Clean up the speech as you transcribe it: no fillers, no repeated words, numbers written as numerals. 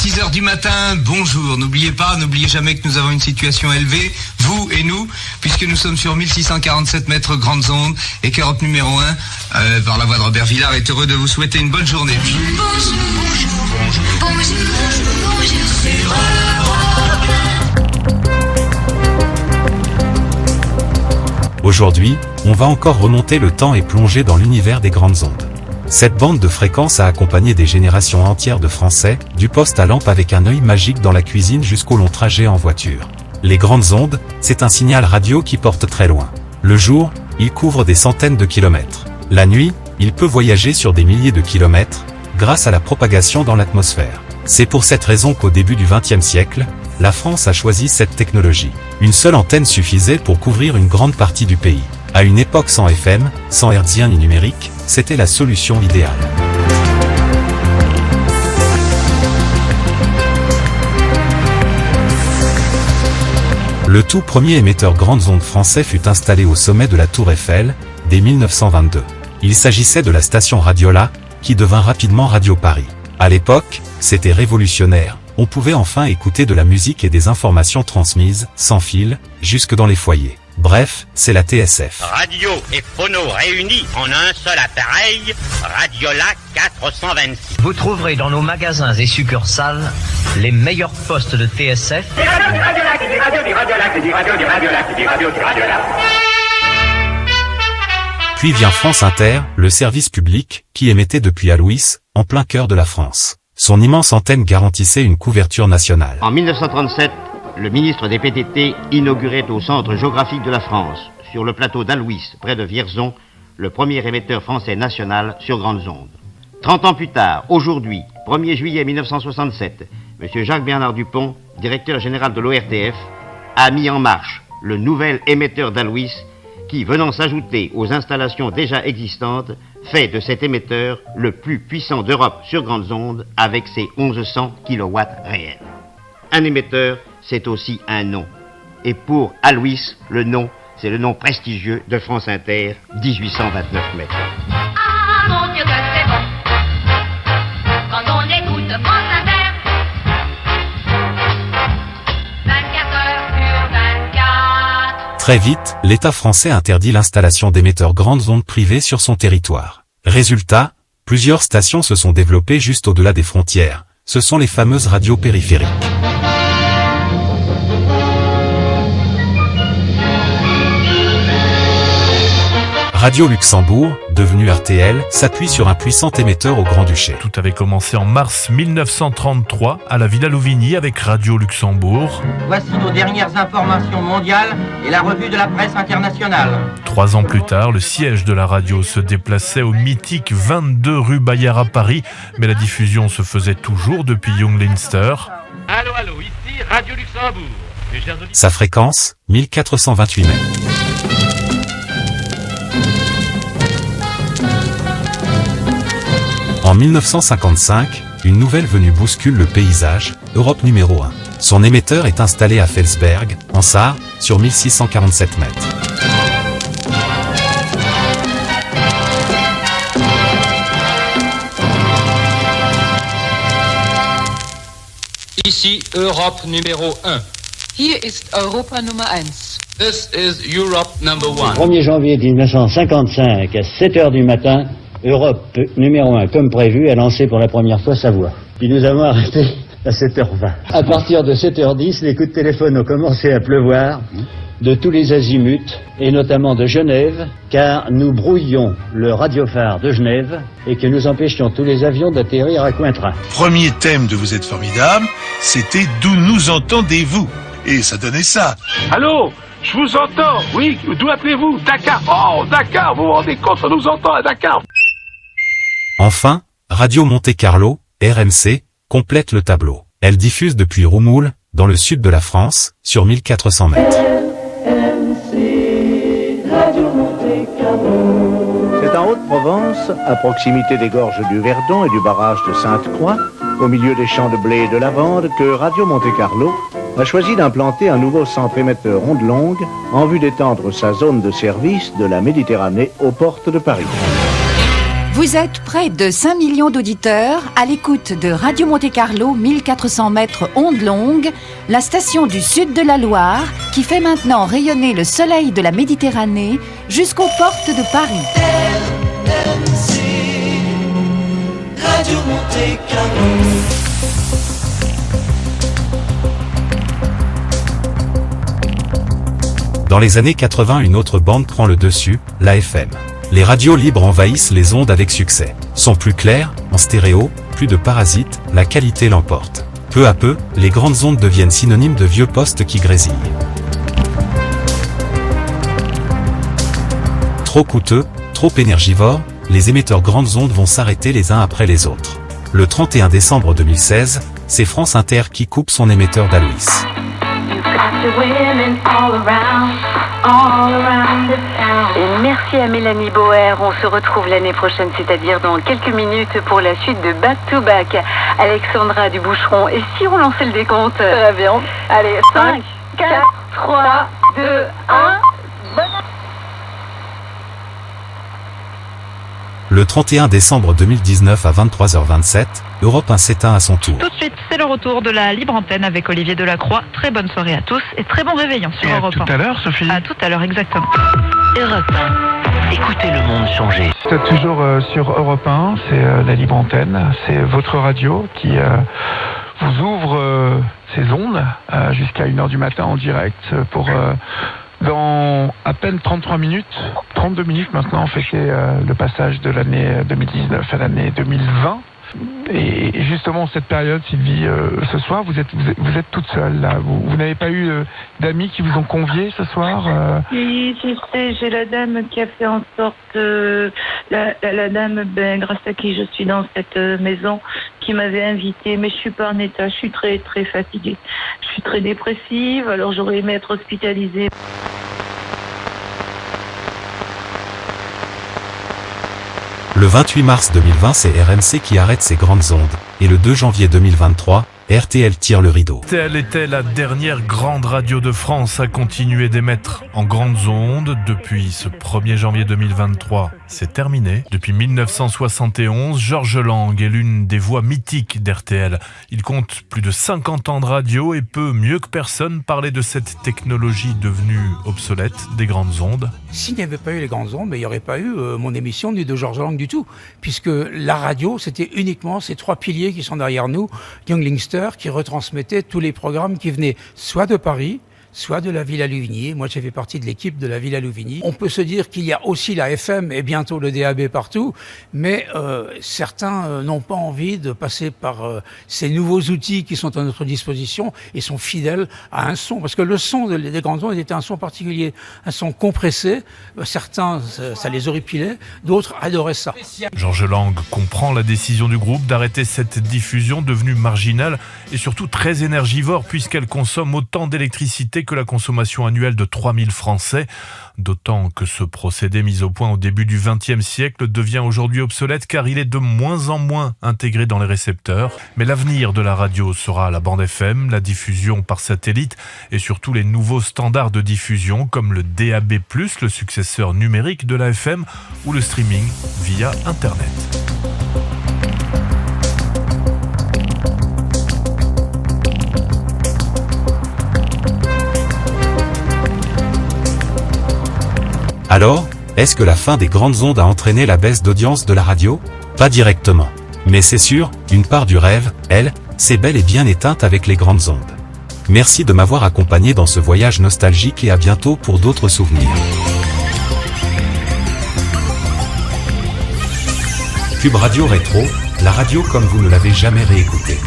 6h du matin, bonjour. N'oubliez jamais que nous avons une situation élevée, vous et nous, puisque nous sommes sur 1647 mètres grandes ondes et qu'Europe numéro 1, par la voix de Robert Villard, est heureux de vous souhaiter une bonne journée. Aujourd'hui, on va encore remonter le temps et plonger dans l'univers des grandes ondes. Cette bande de fréquences a accompagné des générations entières de Français, du poste à lampe avec un œil magique dans la cuisine jusqu'au long trajet en voiture. Les grandes ondes, c'est un signal radio qui porte très loin. Le jour, il couvre des centaines de kilomètres. La nuit, il peut voyager sur des milliers de kilomètres, grâce à la propagation dans l'atmosphère. C'est pour cette raison qu'au début du XXe siècle, la France a choisi cette technologie. Une seule antenne suffisait pour couvrir une grande partie du pays. À une époque sans FM, sans hertzien ni numérique, c'était la solution idéale. Le tout premier émetteur grandes ondes français fut installé au sommet de la Tour Eiffel, dès 1922. Il s'agissait de la station Radiola, qui devint rapidement Radio Paris. À l'époque, c'était révolutionnaire. On pouvait enfin écouter de la musique et des informations transmises, sans fil, jusque dans les foyers. Bref, c'est la TSF. Radio et phono réunis en un seul appareil, Radiola 426. Vous trouverez dans nos magasins et succursales les meilleurs postes de TSF. Puis vient France Inter, le service public, qui émettait depuis Alouis, en plein cœur de la France. Son immense antenne garantissait une couverture nationale. En 1937, le ministre des PTT inaugurait au Centre géographique de la France, sur le plateau d'Alouis, près de Vierzon, le premier émetteur français national sur grandes ondes. 30 ans plus tard, aujourd'hui, 1er juillet 1967, M. Jacques-Bernard Dupont, directeur général de l'ORTF, a mis en marche le nouvel émetteur d'Alouis qui, venant s'ajouter aux installations déjà existantes, fait de cet émetteur le plus puissant d'Europe sur grandes ondes avec ses 1100 kW réels. Un émetteur, c'est aussi un nom. Et pour Alouis, le nom, c'est le nom prestigieux de France Inter, 1829 mètres. Ah mon Dieu que c'est bon, quand on écoute France Inter, 24 heures sur 24. Très vite, l'État français interdit l'installation d'émetteurs grandes ondes privés sur son territoire. Résultat, plusieurs stations se sont développées juste au-delà des frontières. Ce sont les fameuses radios périphériques. Radio Luxembourg, devenu RTL, s'appuie sur un puissant émetteur au Grand-Duché. Tout avait commencé en mars 1933 à la Villa Louvigny avec Radio Luxembourg. Voici nos dernières informations mondiales et la revue de la presse internationale. 3 ans plus tard, le siège de la radio se déplaçait au mythique 22 rue Bayard à Paris, mais la diffusion se faisait toujours depuis Young-Leinster. Allô, ici Radio Luxembourg. Sa fréquence, 1428 mètres. En 1955, une nouvelle venue bouscule le paysage, Europe numéro 1. Son émetteur est installé à Felsberg, en Sarre, sur 1647 mètres. Ici Europe numéro 1. Hier ist Europa Nummer 1. This is Europe number 1. 1er janvier 1955, à 7h du matin, Europe numéro 1, comme prévu, a lancé pour la première fois sa voix. Puis nous avons arrêté à 7h20. À partir de 7h10, les coups de téléphone ont commencé à pleuvoir de tous les azimuts, et notamment de Genève, car nous brouillions le radiophare de Genève et que nous empêchions tous les avions d'atterrir à Cointrin. Premier thème de Vous êtes formidable, c'était D'où nous entendez-vous? Et ça donnait ça. Allô? Je vous entends, oui, d'où appelez-vous? Dakar. Oh, Dakar, vous vous rendez compte, on nous entend à Dakar. Enfin, Radio Monte-Carlo, RMC, complète le tableau. Elle diffuse depuis Roumoul, dans le sud de la France, sur 1400 mètres. C'est en Haute-Provence, à proximité des gorges du Verdon et du barrage de Sainte-Croix, au milieu des champs de blé et de lavande, que Radio Monte-Carlo a choisi d'implanter un nouveau centre émetteur ondes longues en vue d'étendre sa zone de service de la Méditerranée aux portes de Paris. Vous êtes près de 5 millions d'auditeurs à l'écoute de Radio Monte-Carlo 1400 mètres ondes longues, la station du sud de la Loire qui fait maintenant rayonner le soleil de la Méditerranée jusqu'aux portes de Paris. RMC, Radio Monte-Carlo. Dans les années 80, une autre bande prend le dessus, la FM. Les radios libres envahissent les ondes avec succès. Son plus clair, en stéréo, plus de parasites, la qualité l'emporte. Peu à peu, les grandes ondes deviennent synonymes de vieux postes qui grésillent. Trop coûteux, trop énergivores, les émetteurs grandes ondes vont s'arrêter les uns après les autres. Le 31 décembre 2016, c'est France Inter qui coupe son émetteur d'Aloïs. Et merci à Mélanie Boer. On se retrouve l'année prochaine, c'est-à-dire dans quelques minutes pour la suite de Back to Back. Alexandra Duboucheron. Et si on lançait le décompte? Très bien. Allez, 5, 4, 3, 2, 1. Le 31 décembre 2019 à 23h27, Europe 1 s'éteint à son tour. Tout de suite, c'est le retour de la libre antenne avec Olivier Delacroix. Très bonne soirée à tous et très bon réveillon sur Europe 1. À tout à l'heure, Sophie. À tout à l'heure, exactement. Europe 1. Écoutez le monde changer. C'est toujours sur Europe 1, c'est la libre antenne. C'est votre radio qui vous ouvre ses ondes jusqu'à 1h du matin en direct pour... dans à peine 33 minutes, 32 minutes maintenant, fêter le passage de l'année 2019 à l'année 2020. Et justement, cette période, Sylvie, ce soir, vous êtes toute seule là. Vous n'avez pas eu d'amis qui vous ont convié ce soir Oui, je sais, j'ai la dame qui a fait en sorte, la dame, grâce à qui je suis dans cette maison, qui m'avait invitée, mais je suis pas en état, je suis très très fatiguée. Je suis très dépressive, alors j'aurais aimé être hospitalisée. Le 28 mars 2020, c'est RMC qui arrête ses grandes ondes. Et le 2 janvier 2023, RTL tire le rideau. Telle était la dernière grande radio de France à continuer d'émettre en grandes ondes. Depuis ce 1er janvier 2023, c'est terminé. Depuis 1971, Georges Lang est l'une des voix mythiques d'RTL. Il compte plus de 50 ans de radio et peut, mieux que personne, parler de cette technologie devenue obsolète des grandes ondes. S'il n'y avait pas eu les grandes ondes, il n'y aurait pas eu mon émission ni de Georges Lang du tout. Puisque la radio, c'était uniquement ces trois piliers qui sont derrière nous, Young Lingster, qui retransmettait tous les programmes qui venaient soit de Paris, soit de la Villa Louvigny. Moi, j'ai fait partie de l'équipe de la Villa Louvigny. On peut se dire qu'il y a aussi la FM et bientôt le DAB partout, mais certains n'ont pas envie de passer par ces nouveaux outils qui sont à notre disposition et sont fidèles à un son. Parce que le son des grandes ondes était un son particulier, un son compressé. Certains, ça les horripilait, d'autres adoraient ça. Georges Lang comprend la décision du groupe d'arrêter cette diffusion devenue marginale et surtout très énergivore puisqu'elle consomme autant d'électricité que la consommation annuelle de 3000 Français, d'autant que ce procédé mis au point au début du XXe siècle devient aujourd'hui obsolète car il est de moins en moins intégré dans les récepteurs. Mais l'avenir de la radio sera la bande FM, la diffusion par satellite et surtout les nouveaux standards de diffusion comme le DAB+, le successeur numérique de la FM ou le streaming via Internet. Alors, est-ce que la fin des grandes ondes a entraîné la baisse d'audience de la radio? Pas directement. Mais c'est sûr, une part du rêve, elle, s'est bel et bien éteinte avec les grandes ondes. Merci de m'avoir accompagné dans ce voyage nostalgique et à bientôt pour d'autres souvenirs. Cube Radio Rétro, la radio comme vous ne l'avez jamais réécoutée.